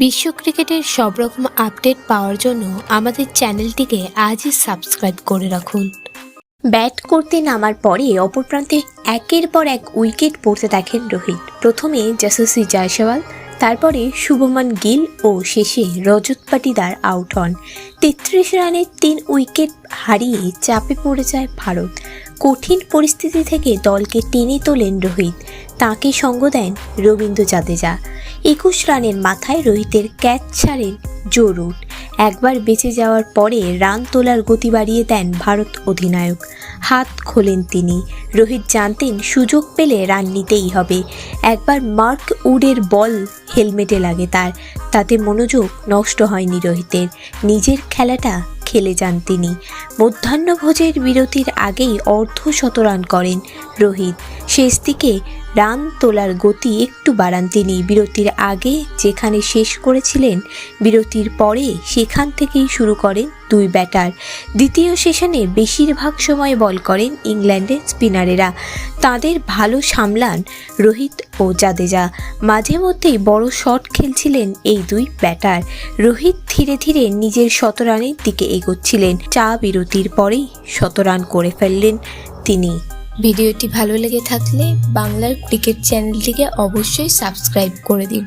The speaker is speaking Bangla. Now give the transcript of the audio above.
বিশ্ব ক্রিকেটের সব রকম আপডেট পাওয়ার জন্য আমাদের চ্যানেলটিকে আজই সাবস্ক্রাইব করে রাখুন। ব্যাট করতে নামার পরে অপর প্রান্তে একের পর এক উইকেট পড়তে দেখেন রোহিত। প্রথমে যশস্বী জয়সওয়াল, তারপরে শুভমান গিল ও শেষে রজত পাটিদার আউট হন। ৩৩ রানে ৩ উইকেট হারিয়ে চাপে পড়ে যায় ভারত। কঠিন পরিস্থিতি থেকে দলকে টেনে তোলেন রোহিত, তাঁকে সঙ্গ দেন রবীন্দ্র জাদেজা। ২১ রানের মাথায় রোহিতের ক্যাচ ছাড়েন জো রুট। একবার বেঁচে যাওয়ার পরে রান তোলার গতি বাড়িয়ে দেন ভারত অধিনায়ক। হাত খোলেন তিনি। রোহিত জানতেন সুযোগ পেলে রান নিতেই হবে। একবার মার্ক উডের বল হেলমেটে লাগে তাতে মনোযোগ নষ্ট হয়নি রোহিতের। নিজের খেলাটা খেলে যান তিনি। মধ্যাহ্নভোজের বিরতির আগেই অর্ধশতরান করেন রোহিত। শেষ দিকে রান তোলার গতি একটু বাড়ান তিনি। বিরতির আগে যেখানে শেষ করেছিলেন, বিরতির পরে সেখান থেকেই শুরু করেন দুই ব্যাটার। দ্বিতীয় সেশনে বেশিরভাগ সময় বল করেন ইংল্যান্ডের স্পিনারেরা। তাদের ভালো সামলান রোহিত ও জাদেজা। মাঝে মধ্যেই বড় শট খেলছিলেন এই দুই ব্যাটার। রোহিত ধীরে ধীরে নিজের শতরানের দিকে এগোচ্ছিলেন। চা বিরতির পরেই শতরান করে ফেললেন তিনি। ভিডিওটি ভালো লেগে থাকলে বাংলার ক্রিকেট চ্যানেলটিকে অবশ্যই সাবস্ক্রাইব করে দিন।